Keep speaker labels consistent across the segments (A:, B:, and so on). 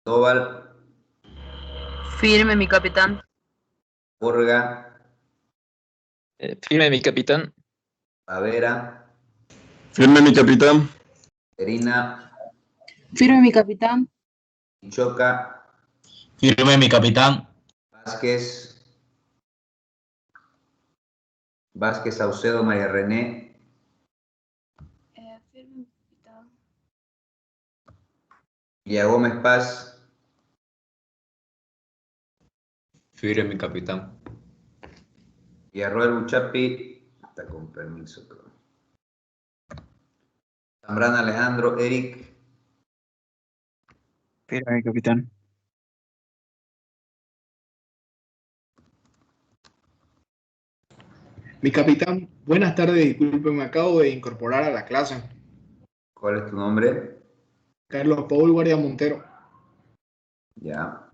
A: Doval,
B: Firme, mi capitán.
A: Borga,
C: Firme, mi capitán.
A: Avera,
D: Firme, mi capitán.
A: Serina,
B: Firme, mi capitán.
A: Choca,
E: Firme, mi capitán.
A: Vázquez Saucedo, María René,
B: Firme, mi capitán.
A: Villa Gómez Paz,
F: Firme, mi capitán.
A: Villarroel Buchapi, está con permiso, creo. Zambrana Alejandro, Eric,
G: Firme, mi capitán.
H: Mi capitán, buenas tardes, disculpe, me acabo de incorporar a la clase.
A: ¿cuál es tu nombre?
H: Carlos Paul Guardia Montero.
A: Ya.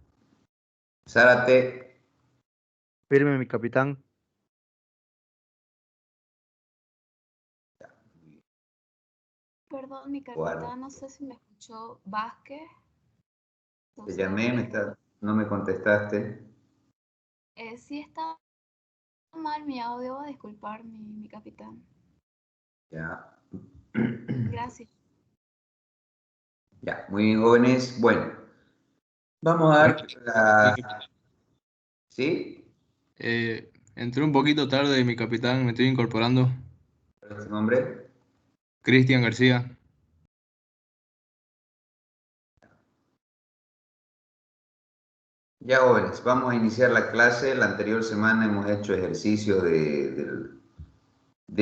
A: Zárate,
I: Firme, mi capitán.
J: Perdón, mi
A: ¿cuál?
J: capitán, no sé si me escuchó Vázquez.
A: Te llamé, no me contestaste.
J: Sí está mal mi audio, voy a disculpar, mi capitán.
A: Ya.
J: Gracias.
A: Ya, muy bien, jóvenes. Bueno, vamos a dar la... ¿Sí?
F: Entré un poquito tarde, mi capitán, me estoy incorporando.
A: ¿Cuál es tu nombre?
F: Cristian García.
A: Ya, jóvenes, vamos a iniciar la clase. La anterior semana hemos hecho ejercicios de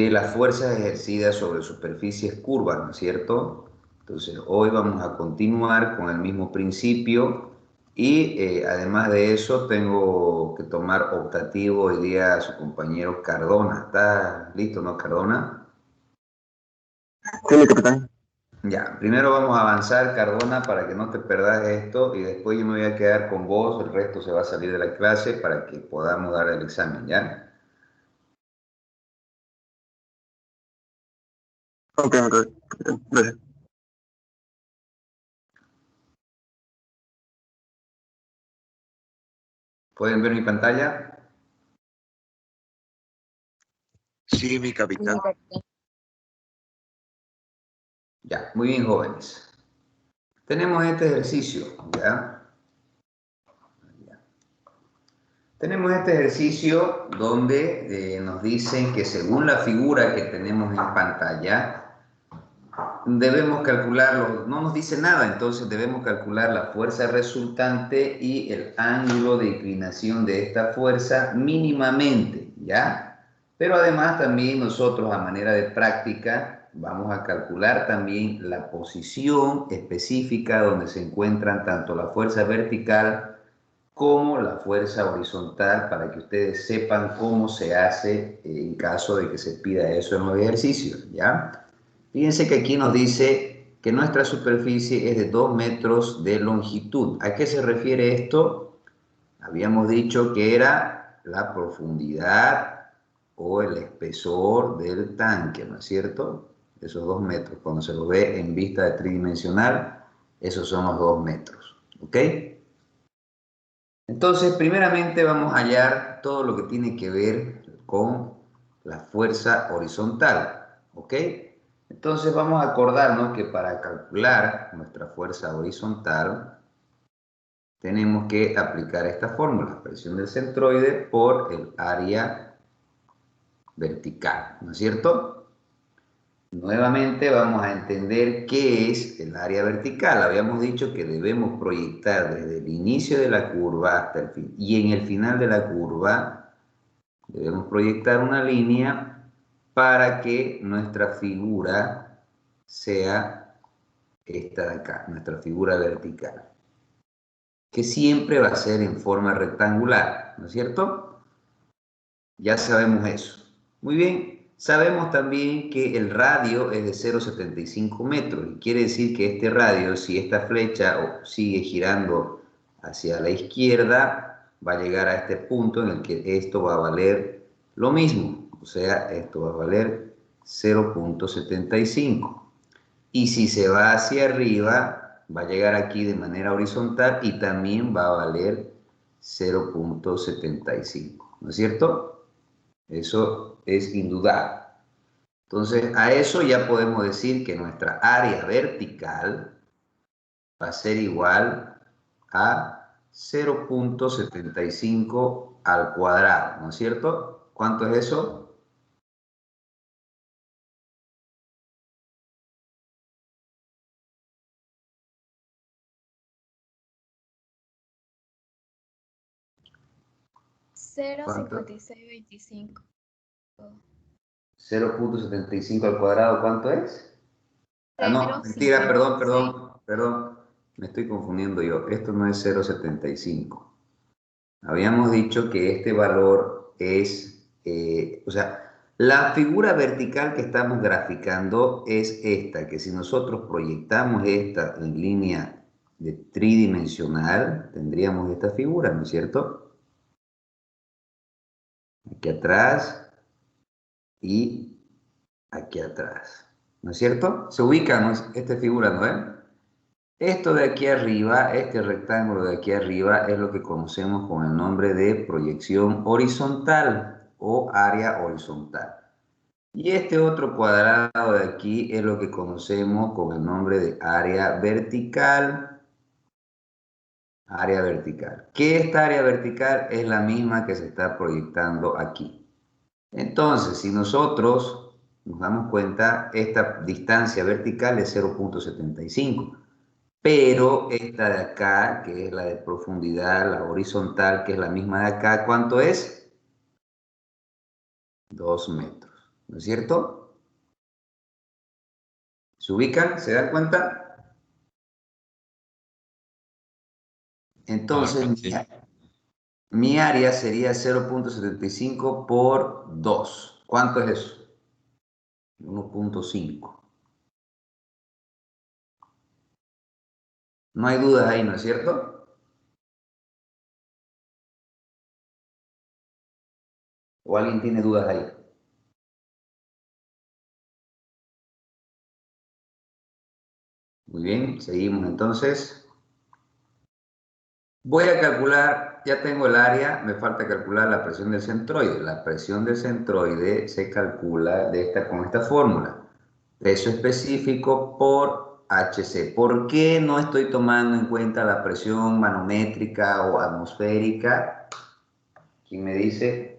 A: las fuerzas ejercidas sobre superficies curvas, ¿no es cierto? Entonces, hoy vamos a continuar con el mismo principio y además de eso tengo que tomar optativo hoy día a su compañero Cardona. ¿Está listo, no, Cardona?
D: Sí, mi capitán.
A: Ya, primero vamos a avanzar, Cardona, para que no te perdas esto y después yo me voy a quedar con vos, el resto se va a salir de la clase para que podamos dar el examen, ¿ya?
D: Ok, capitán. Gracias.
A: ¿Pueden ver mi pantalla?
D: Sí, mi capitán.
A: Ya, muy bien, jóvenes. Tenemos este ejercicio, ¿ya? Tenemos este ejercicio donde nos dicen que según la figura que tenemos en pantalla, debemos calcularlo, no nos dice nada, entonces debemos calcular la fuerza resultante y el ángulo de inclinación de esta fuerza mínimamente, ¿ya? Pero además también nosotros a manera de práctica vamos a calcular también la posición específica donde se encuentran tanto la fuerza vertical como la fuerza horizontal para que ustedes sepan cómo se hace en caso de que se pida eso en los ejercicios, ¿ya? Fíjense que aquí nos dice que nuestra superficie es de 2 metros de longitud. ¿A qué se refiere esto? Habíamos dicho que era la profundidad o el espesor del tanque, ¿no es cierto? Esos 2 metros. Cuando se lo ve en vista tridimensional, esos son los 2 metros. ¿Ok? Entonces, primeramente vamos a hallar todo lo que tiene que ver con la fuerza horizontal. ¿Ok? Entonces vamos a acordarnos que para calcular nuestra fuerza horizontal tenemos que aplicar esta fórmula, presión del centroide por el área vertical, ¿no es cierto? Nuevamente vamos a entender qué es el área vertical. Habíamos dicho que debemos proyectar desde el inicio de la curva hasta el fin y en el final de la curva debemos proyectar una línea para que nuestra figura sea esta de acá, nuestra figura vertical, que siempre va a ser en forma rectangular, ¿no es cierto? Ya sabemos eso. Muy bien, sabemos también que el radio es de 0,75 metros y quiere decir que este radio, si esta flecha sigue girando hacia la izquierda, va a llegar a este punto en el que esto va a valer lo mismo, o sea, esto va a valer 0,75. Y si se va hacia arriba, va a llegar aquí de manera horizontal y también va a valer 0.75, ¿no es cierto? Eso es indudable. Entonces, a eso ya podemos decir que nuestra área vertical va a ser igual a 0.75 al cuadrado, ¿no es cierto? ¿Cuánto es eso? ¿Cuánto?
J: 0,5625.
A: 0.75 al cuadrado, ¿cuánto es? Ah, no, mentira, perdón, me estoy confundiendo yo. Esto no es 0.75. Habíamos dicho que este valor es, o sea, la figura vertical que estamos graficando es esta, que si nosotros proyectamos esta en línea de tridimensional, tendríamos esta figura, ¿no es cierto? Aquí atrás y aquí atrás, ¿no es cierto? Se ubica, ¿no? Esta figura, ¿no es? Esto de aquí arriba, este rectángulo de aquí arriba, es lo que conocemos con el nombre de proyección horizontal o área horizontal. Y este otro cuadrado de aquí es lo que conocemos con el nombre de área vertical. Área vertical. Que esta área vertical es la misma que se está proyectando aquí. Entonces, si nosotros nos damos cuenta, esta distancia vertical es 0.75. Pero esta de acá, que es la de profundidad, la horizontal, que es la misma de acá, ¿cuánto es? 2 metros, ¿no es cierto? ¿Se ubican? ¿Se dan cuenta? Entonces,
E: Sí.
A: mi área sería 0.75 por 2. ¿Cuánto es eso? 1.5. No hay dudas ahí, ¿no es cierto? ¿O alguien tiene dudas ahí? Muy bien, seguimos entonces. Voy a calcular, ya tengo el área, me falta calcular la presión del centroide. La presión del centroide se calcula con esta fórmula. Peso específico por HC. ¿Por qué no estoy tomando en cuenta la presión manométrica o atmosférica? ¿Quién me dice?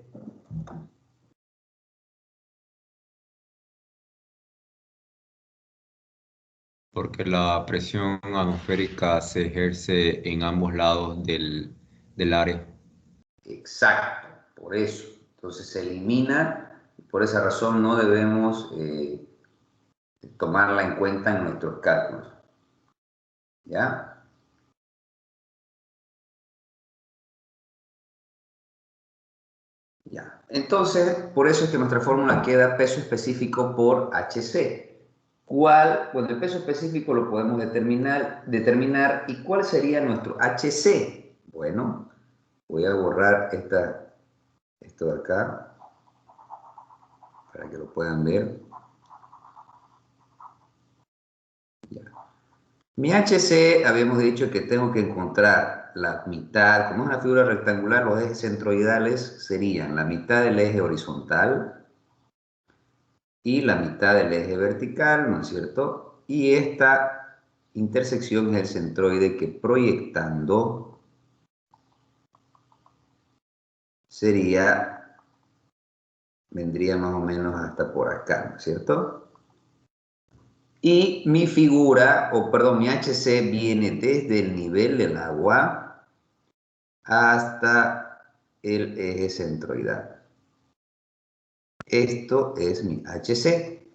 E: Porque la presión atmosférica se ejerce en ambos lados del área.
A: Exacto, por eso. Entonces se elimina, y por esa razón no debemos tomarla en cuenta en nuestros cálculos. ¿Ya? Ya. Entonces, por eso es que nuestra fórmula queda peso específico por HC. ¿Cuál? Bueno, el peso específico lo podemos determinar. ¿Y cuál sería nuestro HC? Bueno, voy a borrar esto de acá para que lo puedan ver. Ya. Mi HC, habíamos dicho que tengo que encontrar la mitad, como es una figura rectangular, los ejes centroidales serían la mitad del eje horizontal y la mitad del eje vertical, ¿no es cierto? Y esta intersección es el centroide que proyectando vendría más o menos hasta por acá, ¿no es cierto? Y mi figura, o perdón, mi HC viene desde el nivel del agua hasta el eje centroidal. Esto es mi HC.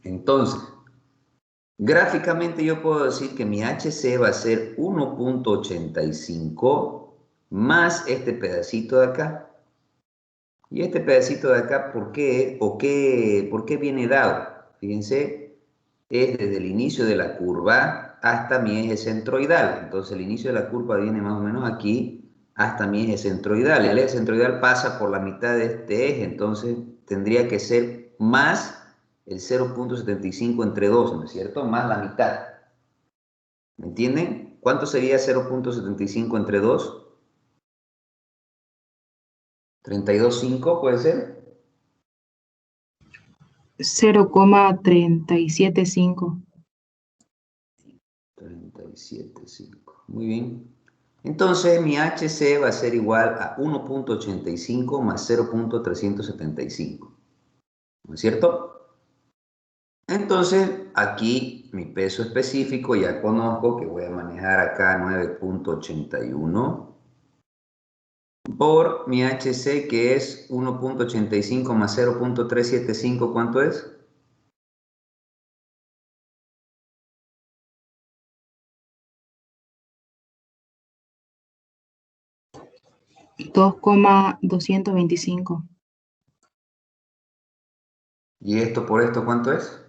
A: Entonces, gráficamente yo puedo decir que mi HC va a ser 1.85 más este pedacito de acá. Y este pedacito de acá, ¿por qué viene dado? Fíjense, es desde el inicio de la curva hasta mi eje centroidal. Entonces el inicio de la curva viene más o menos aquí hasta mi eje centroidal. El eje centroidal pasa por la mitad de este eje, entonces tendría que ser más el 0.75 entre 2, ¿no es cierto? Más la mitad. ¿Me entienden? ¿Cuánto sería 0.75 entre 2? 32,5 puede ser.
B: 0,375.
A: 37,5. Muy bien. Entonces mi HC va a ser igual a 1.85 más 0.375. ¿No es cierto? Entonces aquí mi peso específico ya conozco que voy a manejar acá 9.81 por mi HC que es 1.85 más 0.375. ¿Cuánto es?
B: 2,225.
A: ¿Y esto por esto cuánto es?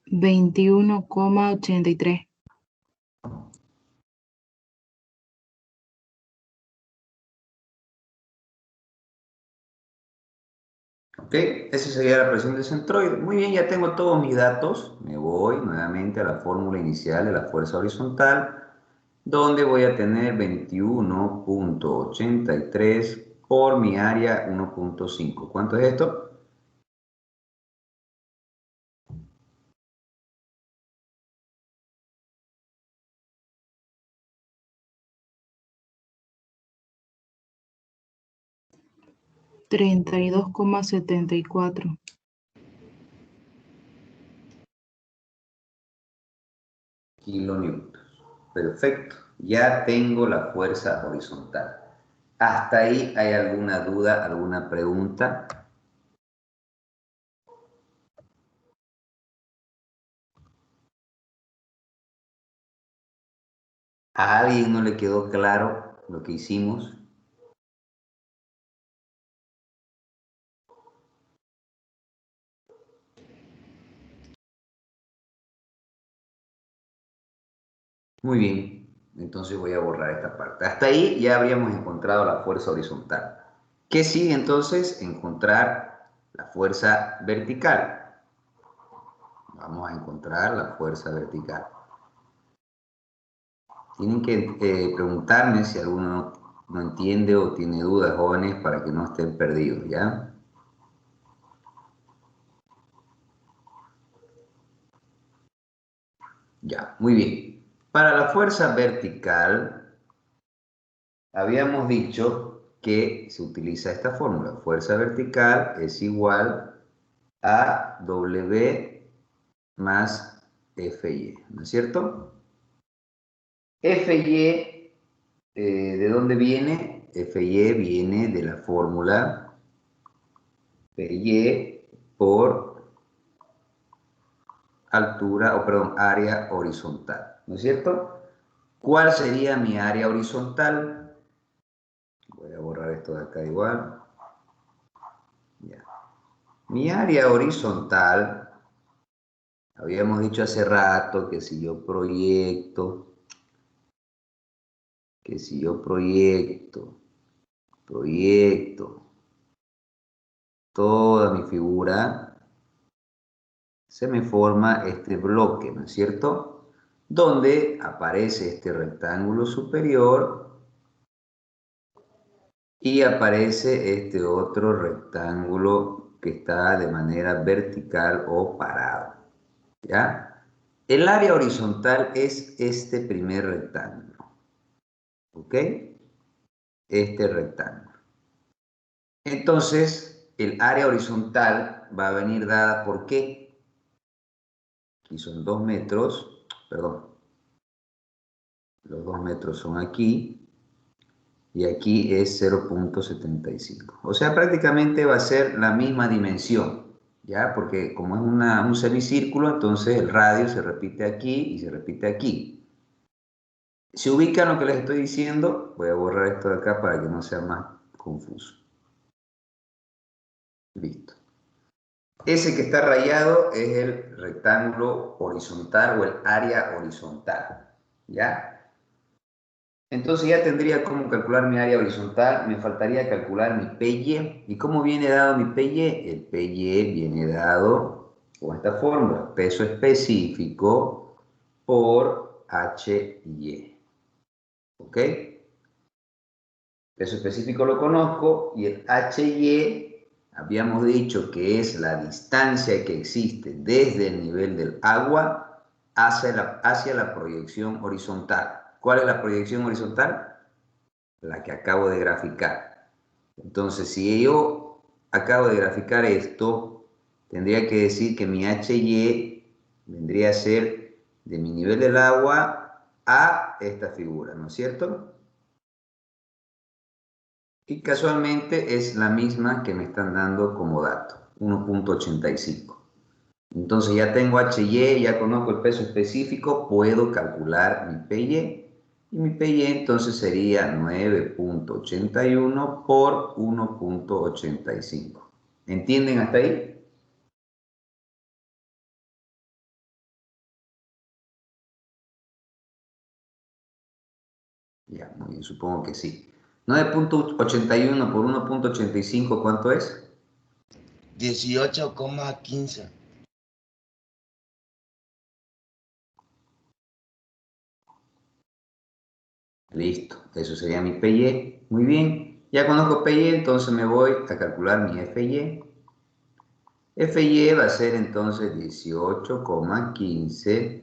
B: 21,83.
A: ¿Ok? Esa sería la presión del centroide. Muy bien, ya tengo todos mis datos. Me voy nuevamente a la fórmula inicial de la fuerza horizontal, donde voy a tener 21.83 por mi área 1.5. ¿Cuánto es esto?
B: $32,74.
A: Kilonewtons. Perfecto. Ya tengo la fuerza horizontal. ¿Hasta ahí hay alguna duda, alguna pregunta? ¿A alguien no le quedó claro lo que hicimos? Muy bien, entonces voy a borrar esta parte. Hasta ahí ya habríamos encontrado la fuerza horizontal. ¿Qué sigue entonces? Encontrar la fuerza vertical. Vamos a encontrar la fuerza vertical. Tienen que preguntarme si alguno no entiende o tiene dudas, jóvenes, para que no estén perdidos, ¿ya? Ya, muy bien. Para la fuerza vertical, habíamos dicho que se utiliza esta fórmula. Fuerza vertical es igual a W más FY, ¿no es cierto? FY, ¿de dónde viene? FY viene de la fórmula PY por altura, o perdón, área horizontal, ¿no es cierto? ¿Cuál sería mi área horizontal? Voy a borrar esto de acá igual. Ya. Mi área horizontal, habíamos dicho hace rato que si yo proyecto, proyecto toda mi figura, se me forma este bloque, ¿no es cierto? Donde aparece este rectángulo superior y aparece este otro rectángulo que está de manera vertical o parado, ¿ya? El área horizontal es este primer rectángulo, ¿ok? Este rectángulo. Entonces, el área horizontal va a venir dada por ¿qué? Aquí son 2 metros, perdón, los 2 metros son aquí, y aquí es 0.75. O sea, prácticamente va a ser la misma dimensión, ¿ya? Porque como es un semicírculo, entonces el radio se repite aquí y se repite aquí. ¿Se ubican lo que les estoy diciendo? Voy a borrar esto de acá para que no sea más confuso. Listo. Ese que está rayado es el rectángulo horizontal o el área horizontal, ¿ya? Entonces ya tendría cómo calcular mi área horizontal, me faltaría calcular mi PY. ¿Y cómo viene dado mi PY? El PY viene dado con esta fórmula, peso específico por HY. ¿Ok? Peso específico lo conozco y el HY habíamos dicho que es la distancia que existe desde el nivel del agua hacia la proyección horizontal. ¿Cuál es la proyección horizontal? La que acabo de graficar. Entonces, si yo acabo de graficar esto, tendría que decir que mi HY vendría a ser de mi nivel del agua a esta figura, ¿no es cierto? Y casualmente es la misma que me están dando como dato, 1.85. Entonces ya tengo HY, ya conozco el peso específico, puedo calcular mi PY. Y mi PY entonces sería 9.81 por 1.85. ¿Entienden hasta ahí? Ya, muy bien, supongo que sí. 9.81 por 1.85, ¿cuánto es?
C: 18,15.
A: Listo, eso sería mi PY. Muy bien, ya conozco PY, entonces me voy a calcular mi FY. FY va a ser entonces 18,15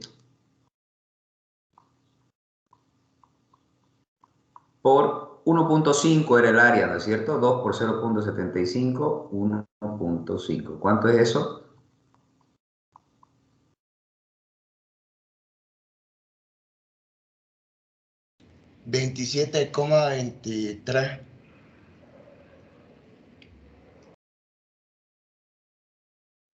A: por 1.5 era el área, ¿no es cierto? 2 por 0.75, 1.5. ¿Cuánto es eso?
C: 27,23.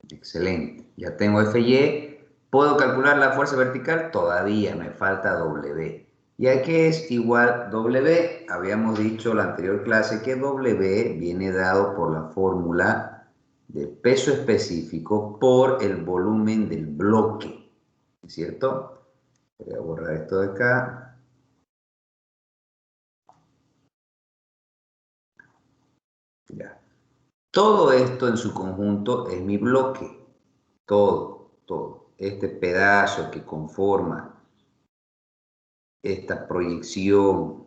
A: Excelente. Ya tengo FY. ¿Puedo calcular la fuerza vertical? Todavía me falta W. ¿Y a qué es igual W? Habíamos dicho en la anterior clase que W viene dado por la fórmula del peso específico por el volumen del bloque. ¿Es cierto? Voy a borrar esto de acá. Ya. Todo esto en su conjunto es mi bloque. Todo. Este pedazo que conforma esta proyección,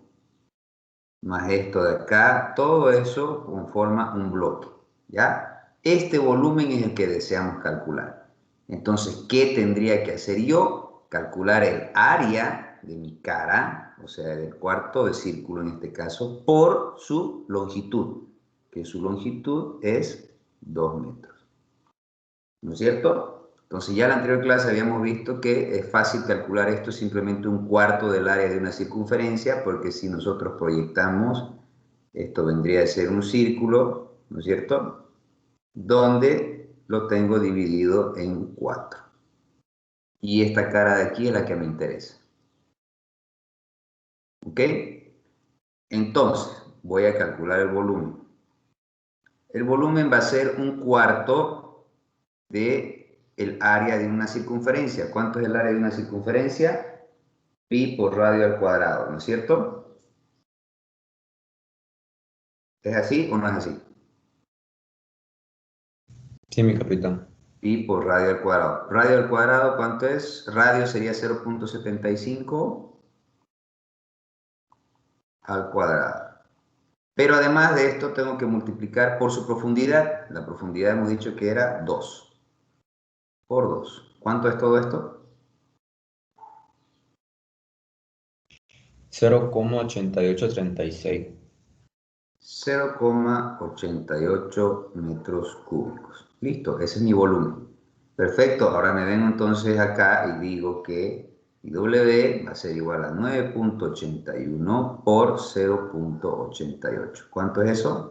A: más esto de acá, todo eso conforma un bloque, ¿ya? Este volumen es el que deseamos calcular. Entonces, ¿qué tendría que hacer yo? Calcular el área de mi cara, o sea, del cuarto de círculo en este caso, por su longitud, que su longitud es 2 metros. ¿No es cierto? Entonces ya en la anterior clase habíamos visto que es fácil calcular esto simplemente un cuarto del área de una circunferencia, porque si nosotros proyectamos, esto vendría a ser un círculo, ¿no es cierto? Donde lo tengo dividido en 4. Y esta cara de aquí es la que me interesa. ¿Ok? Entonces, voy a calcular el volumen. El volumen va a ser un cuarto de el área de una circunferencia. ¿Cuánto es el área de una circunferencia? Pi por radio al cuadrado, ¿no es cierto? ¿Es así o no es así?
E: Sí, mi capitán.
A: Pi por radio al cuadrado. Radio al cuadrado, ¿cuánto es? Radio sería 0.75 al cuadrado. Pero además de esto tengo que multiplicar por su profundidad. La profundidad hemos dicho que era 2. Por 2. ¿Cuánto es todo esto?
E: 0,8836.
A: 0,88 metros cúbicos. Listo, ese es mi volumen. Perfecto, ahora me vengo entonces acá y digo que W va a ser igual a 9.81 por 0.88. ¿Cuánto es eso?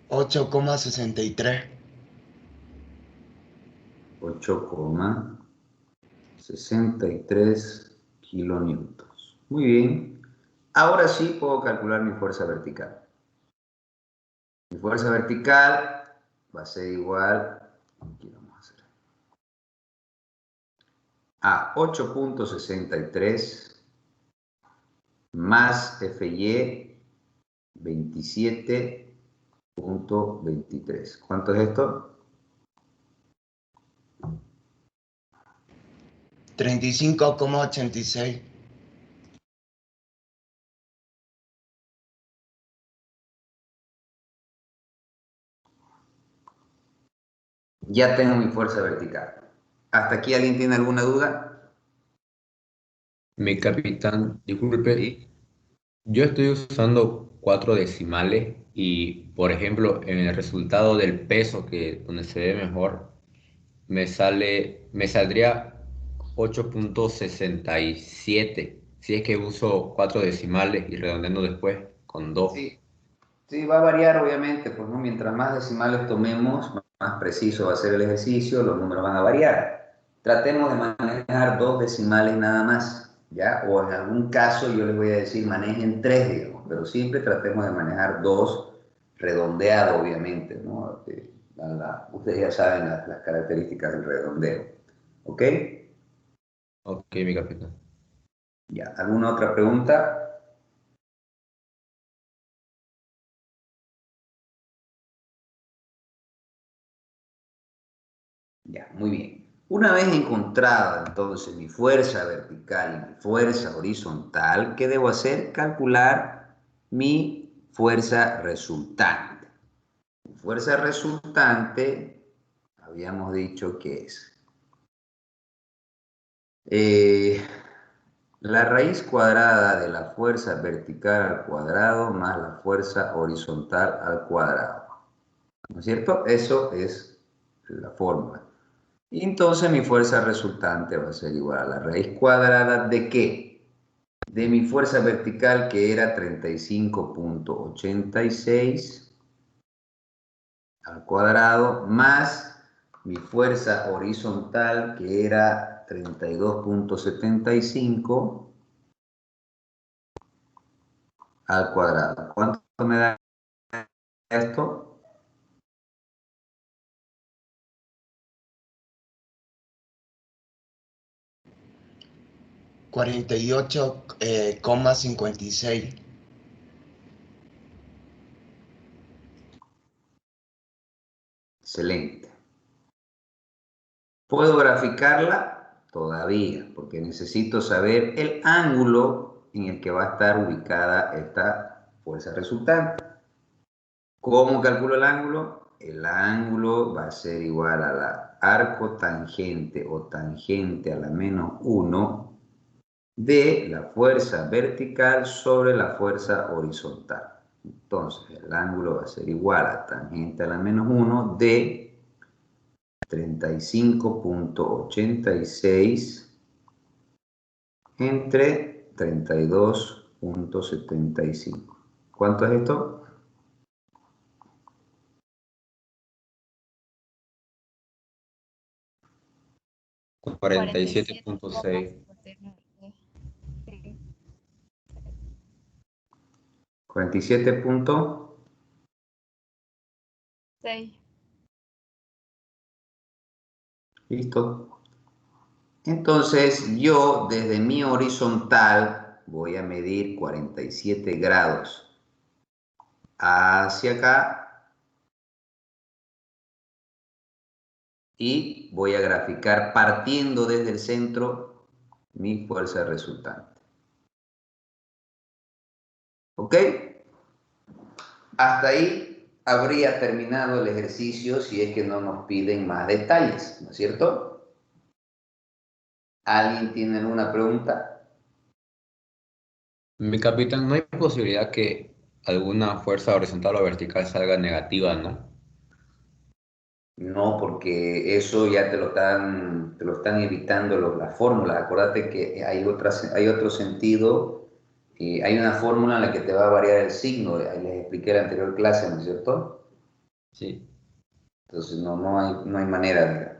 C: $8,63.
A: 8,63 kilonewtons. Muy bien. Ahora sí puedo calcular mi fuerza vertical. Mi fuerza vertical va a ser igual, aquí vamos a hacer, a 8.63 más FY 27.23. ¿Cuánto es esto?
C: 35,86.
A: Ya tengo mi fuerza vertical. ¿Hasta aquí alguien tiene alguna duda?
E: Mi capitán, disculpe,
A: Sí.
E: yo estoy usando 4 decimales y, por ejemplo, en el resultado del peso, que donde se ve mejor, me saldría 8.67 si es que uso 4 decimales y redondeando después con 2.
A: Sí, sí, va a variar obviamente, pues, ¿no? Mientras más decimales tomemos, más preciso va a ser el ejercicio, los números van a variar. Tratemos de manejar 2 decimales nada más, ¿ya? O en algún caso yo les voy a decir manejen 3, digamos, pero siempre tratemos de manejar 2 redondeado, obviamente, ¿no? Ustedes ya saben las características del redondeo, ¿ok?
E: Ok, mi capitán.
A: Ya, ¿alguna otra pregunta? Ya, muy bien. Una vez encontrada entonces mi fuerza vertical y mi fuerza horizontal, ¿qué debo hacer? Calcular mi fuerza resultante. Mi fuerza resultante, habíamos dicho que es la raíz cuadrada de la fuerza vertical al cuadrado más la fuerza horizontal al cuadrado. ¿No es cierto? Eso es la fórmula. Y entonces mi fuerza resultante va a ser igual a la raíz cuadrada ¿de qué? De mi fuerza vertical, que era 35.86 al cuadrado, más mi fuerza horizontal, que era 32.75 al cuadrado. ¿Cuánto me da esto?
C: 48,56.
A: Excelente. ¿Puedo graficarla? Todavía, porque necesito saber el ángulo en el que va a estar ubicada esta fuerza resultante. ¿Cómo calculo el ángulo? El ángulo va a ser igual a la arco tangente o tangente a la -1 de la fuerza vertical sobre la fuerza horizontal. Entonces, el ángulo va a ser igual a tangente a la -1 de 35.86 entre 32.75. ¿Cuánto es esto?
E: 47.6.
A: 47 punto.
J: 6.
A: Listo. Entonces yo desde mi horizontal voy a medir 47 grados hacia acá y voy a graficar partiendo desde el centro mi fuerza resultante. ¿Ok? Hasta ahí habría terminado el ejercicio si es que no nos piden más detalles, ¿no es cierto? ¿Alguien tiene alguna pregunta?
E: Mi capitán, no hay posibilidad que alguna fuerza horizontal o vertical salga negativa, ¿no?
A: No, porque eso ya te lo están evitando las fórmulas. Acuérdate que hay otro sentido, y hay una fórmula en la que te va a variar el signo. Ahí les expliqué en la anterior clase, ¿no es cierto?
E: Sí.
A: Entonces no hay manera de...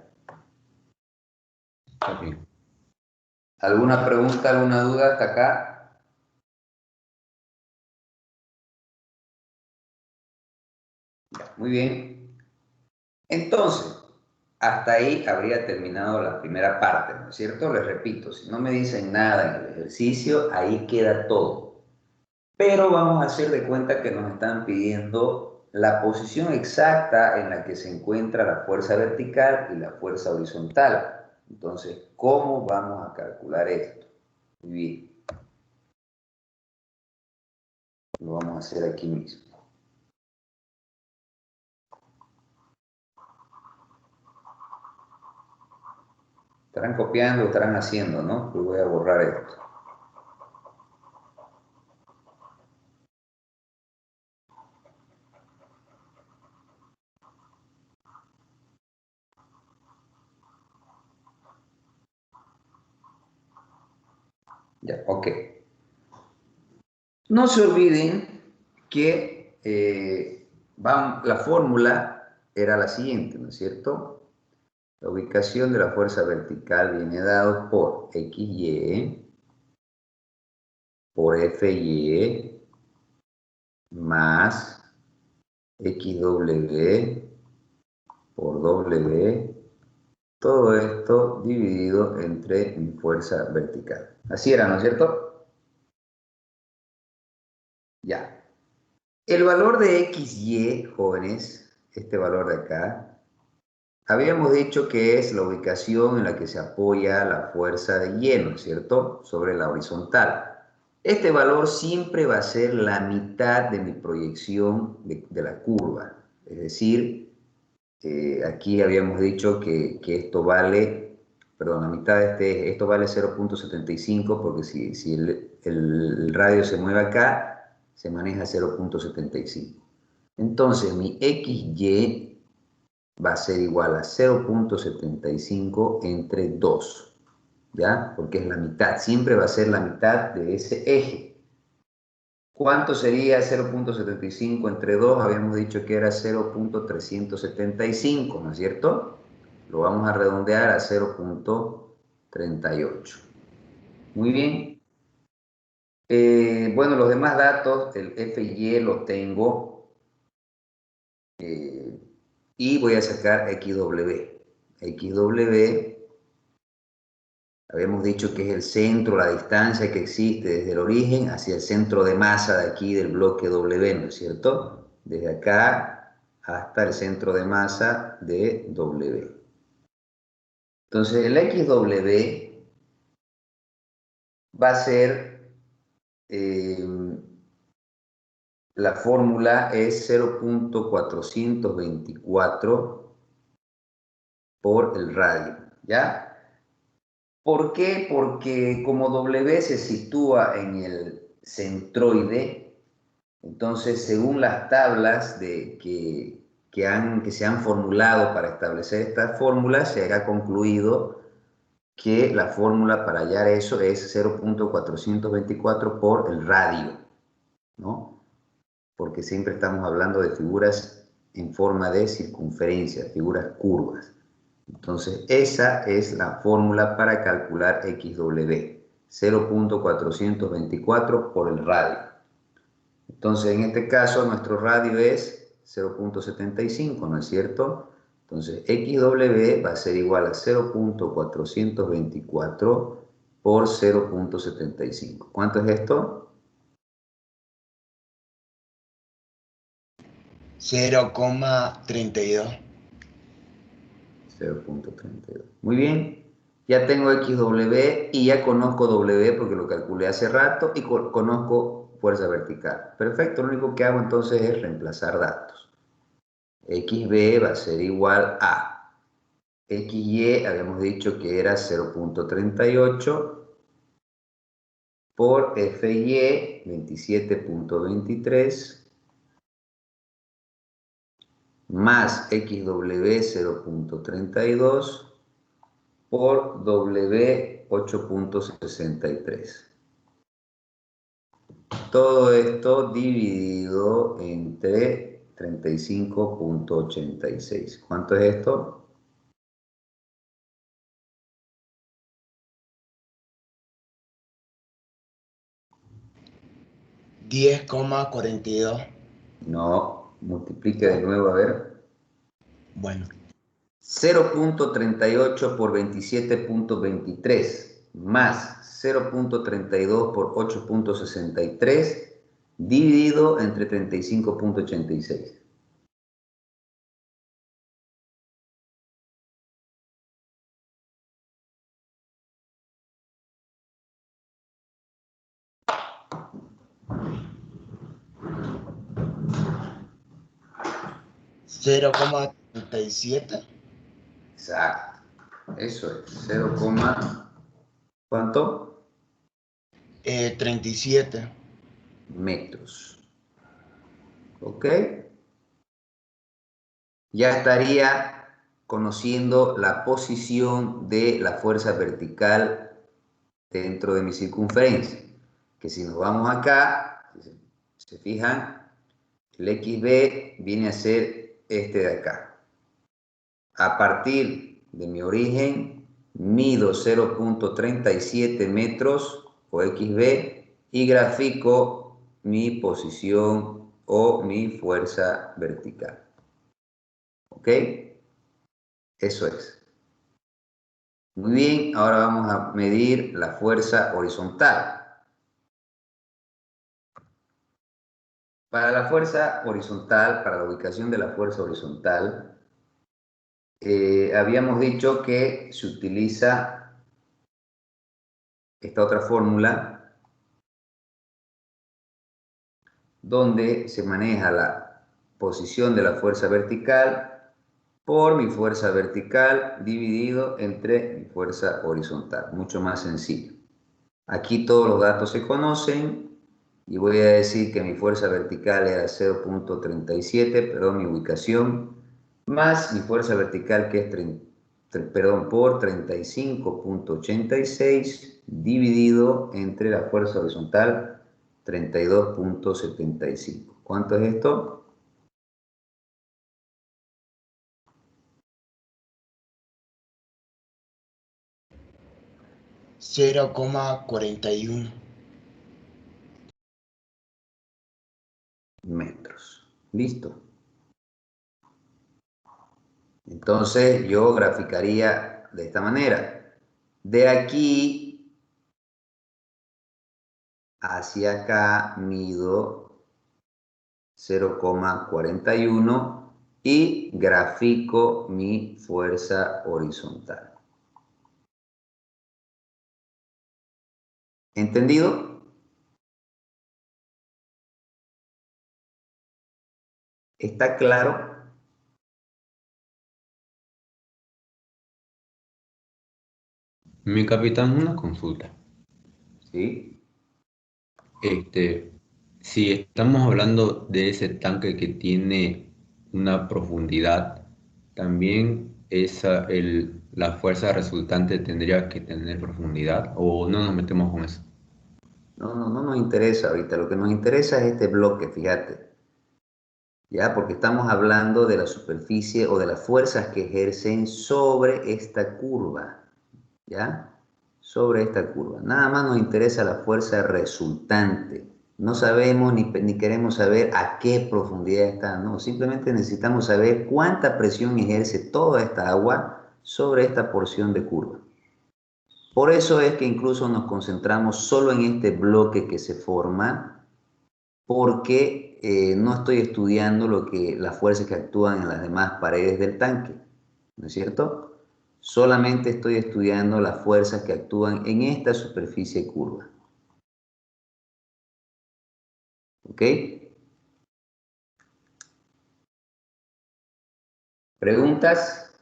E: Ok.
A: ¿Alguna pregunta, alguna duda hasta acá? Muy bien. Entonces, hasta ahí habría terminado la primera parte, ¿no es cierto? Les repito, si no me dicen nada en el ejercicio, ahí queda todo. Pero vamos a hacer de cuenta que nos están pidiendo la posición exacta en la que se encuentra la fuerza vertical y la fuerza horizontal. Entonces, ¿cómo vamos a calcular esto? Muy bien. Lo vamos a hacer aquí mismo. Estarán copiando o estarán haciendo, ¿no? Pues voy a borrar esto. Ya, ok. No se olviden que la fórmula era la siguiente, ¿no es cierto? La ubicación de la fuerza vertical viene dado por XY, por FY, más XW, por W, todo esto dividido entre mi fuerza vertical. Así era, ¿no es cierto? Ya. El valor de XY, jóvenes, este valor de acá, habíamos dicho que es la ubicación en la que se apoya la fuerza de Y, ¿no es cierto? Sobre la horizontal. Este valor siempre va a ser la mitad de mi proyección de la curva. Es decir, aquí habíamos dicho que esto vale, perdón, la mitad de esto vale 0.75 porque si el radio se mueve acá, se maneja 0.75. Entonces mi XY va a ser igual a 0.75 entre 2, ¿ya? Porque es la mitad, siempre va a ser la mitad de ese eje. ¿Cuánto sería 0.75 entre 2? Habíamos dicho que era 0.375, ¿no es cierto? Lo vamos a redondear a 0.38. Muy bien. Bueno, los demás datos, el FY lo tengo. Y voy a sacar XW. XW, habíamos dicho que es el centro, la distancia que existe desde el origen hacia el centro de masa de aquí del bloque W, ¿no es cierto? Desde acá hasta el centro de masa de W. Entonces el XW va a ser, la fórmula es 0.424 por el radio, ¿ya? ¿Por qué? Porque como W se sitúa en el centroide, entonces según las tablas que se han formulado para establecer estas fórmulas, se ha concluido que la fórmula para hallar eso es 0.424 por el radio, ¿no? Porque siempre estamos hablando de figuras en forma de circunferencia, figuras curvas. Entonces, esa es la fórmula para calcular XW, 0.424 por el radio. Entonces, en este caso, nuestro radio es 0.75, ¿no es cierto? Entonces, XW va a ser igual a 0.424 por 0.75. ¿Cuánto es esto?
C: 0,32.
A: 0.32. Muy bien. Ya tengo XW y ya conozco W porque lo calculé hace rato y conozco fuerza vertical. Perfecto, lo único que hago entonces es reemplazar datos. XB va a ser igual a XY, habíamos dicho que era 0.38 por FY, 27.23 más XW 0.32 por W 8.63. Todo esto dividido entre 35.86. ¿Cuánto es esto?
C: $10,42.
A: No, multiplique de nuevo, a ver.
C: Bueno,
A: 0.38 por 27.23 más 0.32 por 8.63 dividido entre 35.86.
C: $0,37.
A: Exacto. Eso es. 0, ¿cuánto?
C: 37.
A: Metros. ¿Ok? Ya estaría conociendo la posición de la fuerza vertical dentro de mi circunferencia. Que si nos vamos acá, si se fijan, el XB viene a ser este de acá. A partir de mi origen, mido 0.37 metros o XB y grafico mi posición o mi fuerza vertical. ¿Ok? Eso es. Muy bien, ahora vamos a medir la fuerza horizontal. Para la fuerza horizontal, para la ubicación de la fuerza horizontal, habíamos dicho que se utiliza esta otra fórmula donde se maneja la posición de la fuerza vertical por mi fuerza vertical dividido entre mi fuerza horizontal. Mucho más sencillo. Aquí todos los datos se conocen y voy a decir que mi fuerza vertical era 0.37, perdón, mi ubicación, más mi fuerza vertical que es por 35.86 dividido entre la fuerza horizontal 32.75. ¿Cuánto es esto?
C: $0,41.
A: Metros. ¿Listo? Entonces yo graficaría de esta manera. De aquí hacia acá mido 0,41 y grafico mi fuerza horizontal. ¿Entendido? ¿Está claro?
E: Mi capitán, una consulta.
A: ¿Sí?
E: Si estamos hablando de ese tanque que tiene una profundidad, también la fuerza resultante tendría que tener profundidad, o no nos metemos con eso.
A: No nos interesa ahorita. Lo que nos interesa es este bloque, fíjate. ¿Ya? Porque estamos hablando de la superficie o de las fuerzas que ejercen sobre esta curva. ¿Ya? Sobre esta curva. Nada más nos interesa la fuerza resultante. No sabemos ni queremos saber a qué profundidad está, no. Simplemente necesitamos saber cuánta presión ejerce toda esta agua sobre esta porción de curva. Por eso es que incluso nos concentramos solo en este bloque que se forma, porque no estoy estudiando las fuerzas que actúan en las demás paredes del tanque, ¿no es cierto? Solamente estoy estudiando las fuerzas que actúan en esta superficie curva. ¿Ok? ¿Preguntas?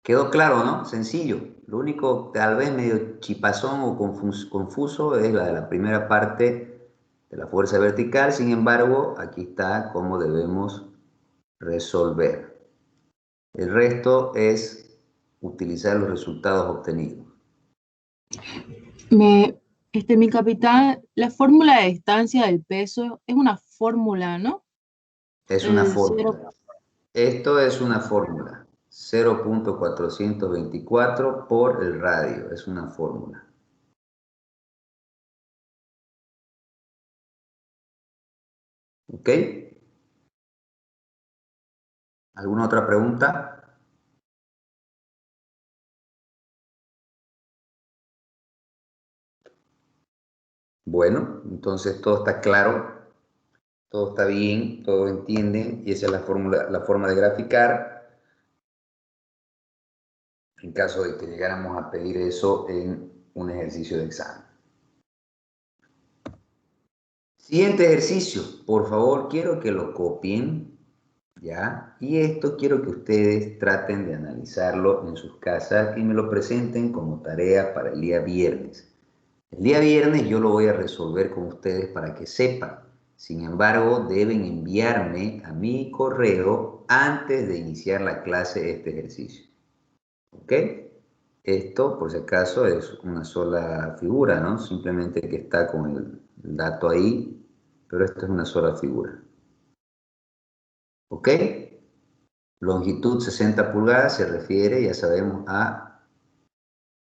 A: ¿Quedó claro, no? Sencillo. Lo único tal vez medio chipazón o confuso es la de la primera parte de la fuerza vertical. Sin embargo, aquí está cómo debemos resolver. El resto es utilizar los resultados obtenidos.
B: Mi capitán, la fórmula de distancia del peso es una fórmula, ¿no?
A: Es una
B: El cero,
A: fórmula. Esto es una fórmula. 0.424 por el radio. Es una fórmula. ¿Ok? ¿Alguna otra pregunta? Bueno, entonces todo está claro, todo está bien, todo entienden, y esa es la forma de graficar en caso de que llegáramos a pedir eso en un ejercicio de examen. Siguiente ejercicio, por favor, quiero que lo copien, ¿ya? Y esto quiero que ustedes traten de analizarlo en sus casas y me lo presenten como tarea para el día viernes. El día viernes yo lo voy a resolver con ustedes para que sepan. Sin embargo, deben enviarme a mi correo antes de iniciar la clase este ejercicio. ¿Ok? Esto, por si acaso, es una sola figura, ¿no? Simplemente que está con el dato ahí, pero esto es una sola figura. ¿Ok? Longitud 60 pulgadas se refiere, ya sabemos, a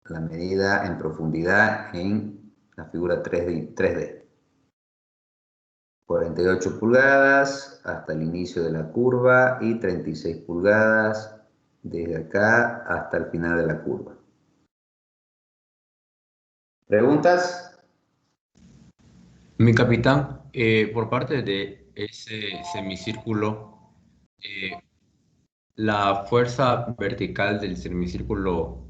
A: la medida en profundidad en la figura 3D. 48 pulgadas hasta el inicio de la curva y 36 pulgadas desde acá hasta el final de la curva. ¿Preguntas?
E: Mi capitán, por parte de ese semicírculo, la fuerza vertical del semicírculo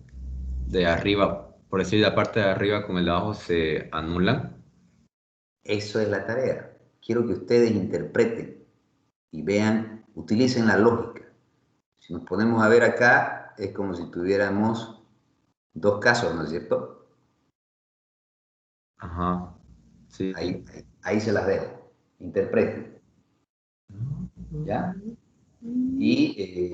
E: de arriba, por decir la parte de arriba con el de abajo, se anulan.
A: Eso es la tarea. Quiero que ustedes interpreten y vean, utilicen la lógica. Si nos ponemos a ver acá, es como si tuviéramos dos casos, ¿no es cierto?
E: Ajá, sí.
A: Ahí se las dejo. Interpreten. ¿Ya? Y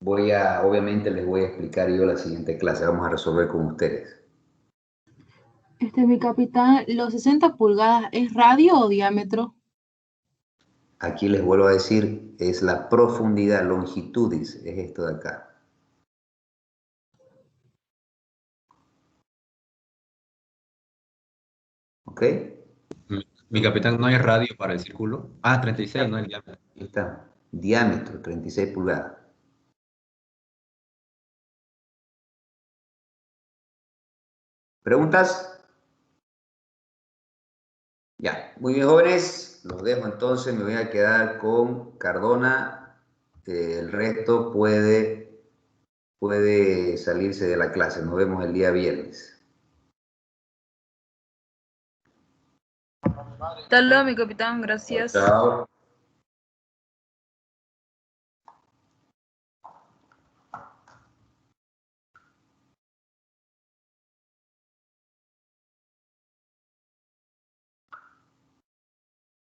A: obviamente les voy a explicar yo la siguiente clase. Vamos a resolver con ustedes.
B: Mi capitán, ¿los 60 pulgadas es radio o diámetro?
A: Aquí les vuelvo a decir, es la profundidad, longitudis, es esto de acá. ¿Ok?
E: Mi capitán, ¿no hay radio para el círculo? Ah, 36, no el diámetro.
A: Ahí está. Diámetro, 36 pulgadas. ¿Preguntas? Ya, muy bien, jóvenes. Los dejo entonces. Me voy a quedar con Cardona. El resto puede salirse de la clase. Nos vemos el día viernes.
G: Hasta luego, mi capitán, gracias.
A: Chao.